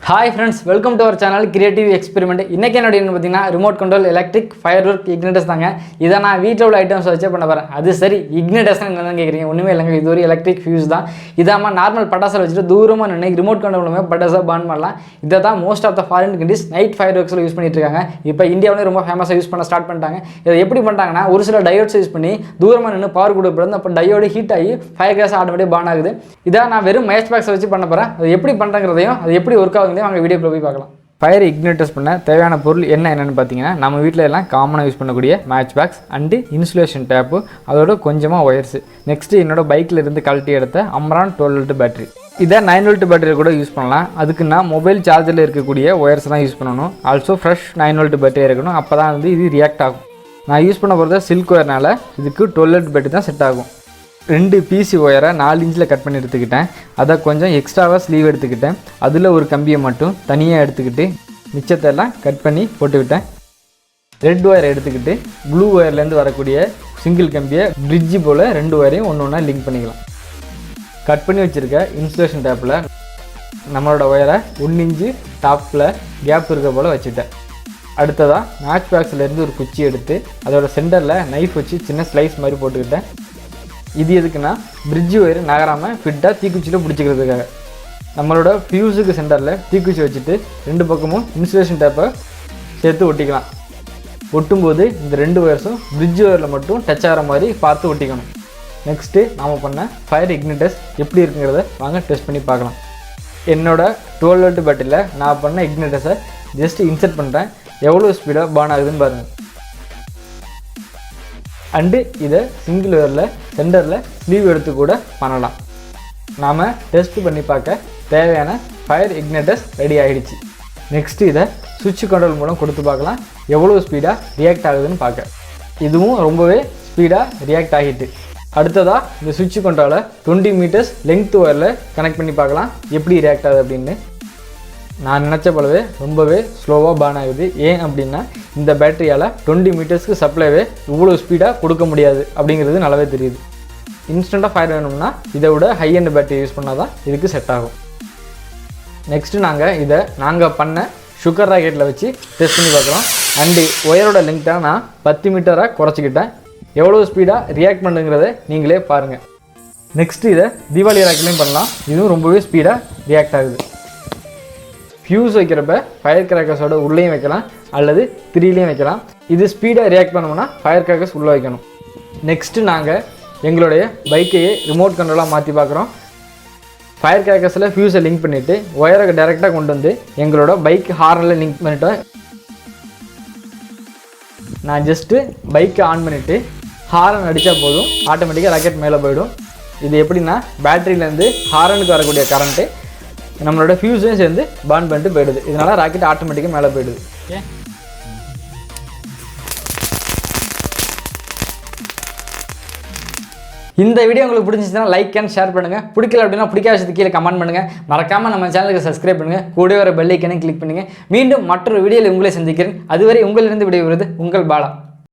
Hi friends, welcome to our channel Creative Experiment. இன்னைக்கு என்ன வீடியோன்னு பார்த்தீங்கன்னா ரிமோட் கண்ட்ரோல் எலக்ட்ரிக் ஃபயர்வொர்க் இக்னிட்டஸ் தாங்க. இதை நான் வீட்டில் உள்ள ஐட்டம்ஸ் வச்சே பண்ண போகிறேன். அது சரி, இக்னிட்டஸ்னா என்னன்னு கேட்குறீங்க? ஒன்றுமே இல்லைங்க, இது ஒரு எலக்ட்ரிக் ஃபியூஸ் தான். இதாம நார்மல் பட்டாசில் வச்சுட்டு தூரமாக நின்று ரிமோட் கண்ட்ரோல் பட்டாசாக பான் பண்ணலாம். இதை தான் most of the foreign countries night fire ஒர்க்ஸில் யூஸ் பண்ணிட்டு இருக்காங்க. இப்போ இந்தியாவிலே ரொம்ப ஃபேமஸாக யூஸ் பண்ண ஸ்டார்ட் பண்ணிட்டாங்க. இதை எப்படி பண்ணிட்டாங்கன்னா, ஒரு சில டயோட்ஸ் யூஸ் பண்ணி தூரமாக நின்று பவர் கொடுக்கப்படுது. அப்போ டயோடு ஹீட் ஆகி ஃபயர் கேஸ் ஆட்டோமேட்டிக் பான் ஆகுது. இதை நான் வெறும் மேட்ச் பாக்ஸை வச்சு பண்ண போகிறேன். அது எப்படி பண்ணுறங்கிறதையும் அது எப்படி ஒர்க் ஆகுதுன்னு வாங்க வீடியோ போய் பார்க்கலாம். ஃபயர் இக்னிட்டஸ் பண்ண தேவையான பொருள் என்னென்னு பார்த்தீங்கன்னா, நம்ம வீட்டில் எல்லாம் காமனாக யூஸ் பண்ணக்கூடிய match box and insulation tape, அதோட கொஞ்சமாக ஒயர்ஸு. நெக்ஸ்ட்டு என்னோடய பைக்கில் இருந்து கழட்டி எடுத்த அம்ரான் 12 வோல்ட் பேட்டரி. இதை 9 வோல்ட் பேட்டரியில் கூட யூஸ் பண்ணலாம். அதுக்கு நான் மொபைல் சார்ஜரில் இருக்கக்கூடிய ஒயர்ஸ் தான் யூஸ் பண்ணணும். ஆல்சோ ஃப்ரெஷ் 9 வோல்ட் பேட்டரி இருக்கணும். அப்போ தான் வந்து இது ரியாக்ட் ஆகும். நான் யூஸ் பண்ண போகிறது சில்க் ஒயர்னால இதுக்கு 12 வோல்ட் பேட்டரி தான் செட் ஆகும். 2 பிசி ஒயரை 4 இன்ச்சில் கட் பண்ணி எடுத்துக்கிட்டேன். அதை கொஞ்சம் எக்ஸ்ட்ராவாக ஸ்லீவ் எடுத்துக்கிட்டேன். அதில் ஒரு கம்பியை மட்டும் தனியாக எடுத்துக்கிட்டு மிச்சத்தெல்லாம் கட் பண்ணி போட்டுக்கிட்டேன். ரெட் ஒயரை எடுத்துக்கிட்டு ப்ளூ ஒயர்லேருந்து வரக்கூடிய சிங்கிள் கம்பியை பிரிட்ஜு போல் 2 ஒயரையும் ஒன்று ஒன்றா லிங்க் பண்ணிக்கலாம். கட் பண்ணி வச்சுருக்க இன்சுலேஷன் டேப்பில் நம்மளோட ஒயரை 1 இன்ச்சு டாப்பில் கேப் இருக்க போல் வச்சுட்டேன். அடுத்ததாக மேட்ச் பாக்ஸ்லேருந்து ஒரு குச்சி எடுத்து அதோட சென்டரில் நைஃப் வச்சு சின்ன ஸ்லைஸ் மாதிரி போட்டுக்கிட்டேன். இது எதுக்குன்னா, பிரிட்ஜ் ஒயர் நகராமல் ஃபிட்டாக தீக்குச்சியில் பிடிச்சிக்கிறதுக்காக. நம்மளோட ஃபியூஸுக்கு சென்டரில் தீக்குச்சி வச்சுட்டு 2 பக்கமும் இன்சுலேஷன் டேப்பை சேர்த்து ஒட்டிக்கலாம். ஒட்டும்போது இந்த 2 ஒயர்ஸும் பிரிட்ஜ் ஒயரில் மட்டும் டச் ஆகிற மாதிரி பார்த்து ஒட்டிக்கணும். நெக்ஸ்ட்டு நாம் பண்ண ஃபயர் இக்னிட்டஸ் எப்படி இருக்குங்கிறத வாங்க டெஸ்ட் பண்ணி பார்க்கலாம். என்னோடய 12 வோல்ட் பேட்டரியில் நான் பண்ண இக்னிட்டஸை ஜஸ்ட் இன்சர்ட் பண்ணுறேன். எவ்வளோ ஸ்பீடாக பான் ஆகுதுன்னு பாருங்கள். அண்டு இதை சிங்கிள் ஒயரில் சென்டரில் ஸ்லீவ் எடுத்து கூட பண்ணலாம். நாம் டெஸ்ட் பண்ணி பார்க்க தேவையான ஃபயர் இக்னிட்டஸ் ரெடி ஆகிடுச்சு. நெக்ஸ்ட்டு இதை சுவிட்ச் கண்ட்ரோல் மூலம் கொடுத்து பார்க்கலாம் எவ்வளோ ஸ்பீடாக ரியாக்ட் ஆகுதுன்னு பார்க்க. இதுவும் ரொம்பவே ஸ்பீடாக ரியாக்ட் ஆகிட்டு. அடுத்ததாக இந்த சுவிட்ச் கண்ட்ரோலை 20 மீட்டர்ஸ் லெங்த் ஒயரில் கனெக்ட் பண்ணி பார்க்கலாம் எப்படி ரியாக்ட் ஆகுது அப்படின்னு. நான் நினச்ச போலவே ரொம்பவே ஸ்லோவாக பான் ஆகுது. ஏன் அப்படின்னா, இந்த பேட்டரியால் 20 மீட்டர்ஸ்க்கு சப்ளைவே இவ்வளோ ஸ்பீடாக கொடுக்க முடியாது அப்படிங்கிறது நல்லாவே தெரியுது. இன்ஸ்டண்ட்டாக ஃபயர் வேணும்னா இதை விட ஹை எண்ட் பேட்டரி யூஸ் பண்ணால் தான் இதுக்கு செட் ஆகும். நெக்ஸ்ட்டு நாங்கள் பண்ண சுகர் ராக்கெட்டில் வச்சு டெஸ்ட் பண்ணி பார்க்குறோம். அண்டு ஒயரோட லெங்க்டாக நான் 10 மீட்டராக குறைச்சிக்கிட்டேன். எவ்வளோ ஸ்பீடாக ரியாக்ட் பண்ணுங்கிறத நீங்களே பாருங்கள். நெக்ஸ்ட்டு இதை தீபாவளி ராக்கெட்லேயும் பண்ணலாம். இதுவும் ரொம்பவே ஸ்பீடாக ரியாக்ட் ஆகுது. ஃபியூஸ் வைக்கிறப்ப ஃபயர் கிராக்கர்ஸோட உள்ளேயும் வைக்கலாம் அல்லது 3லேயும் வைக்கலாம். இது ஸ்பீடாக ரியாக்ட் பண்ணோம்னா ஃபயர் கிராக்கர்ஸ் உள்ளே வைக்கணும். நெக்ஸ்ட்டு நாங்கள் எங்களுடைய பைக்கையே ரிமோட் கண்ட்ரோலாக மாற்றி பார்க்குறோம். ஃபயர் கிராக்கர்ஸில் ஃபியூஸை லிங்க் பண்ணிவிட்டு ஒயரை டைரெக்டாக கொண்டு வந்து எங்களோட பைக் ஹார்னில் லிங்க் பண்ணிவிட்டோம். நான் ஜஸ்ட்டு பைக்கை ஆன் பண்ணிவிட்டு ஹாரன் அடித்தா போதும், ஆட்டோமேட்டிக்காக ராக்கெட் மேலே போயிடும். இது எப்படின்னா, பேட்டரியிலேருந்து ஹாரனுக்கு வரக்கூடிய கரண்ட்டு நம்மளோட ஃபியூஸையும் சேர்ந்து பான் பண்ணிட்டு போயிடுது. இதனால் ராக்கெட் ஆட்டோமேட்டிக்காக மேலே போயிடுது. இந்த வீடியோ உங்களுக்கு பிடிச்சிச்சுன்னா லைக் அண்ட் ஷேர் பண்ணுங்கள். பிடிக்கல அப்படின்னா பிடிக்காத விஷயத்துக்கு கீழே கமெண்ட் பண்ணுங்கள். மறக்காமல் நம்ம சேனலுக்கு சப்ஸ்கிரைப் பண்ணுங்கள். கூடவே வர பெல் ஐக்கனையும் கிளிக் பண்ணுங்கள். மீண்டும் மற்றொரு வீடியோவில் உங்களை சந்திக்கிறேன். அதுவரை உங்களிலிருந்து விடைபெறுவது உங்கள் பாலா.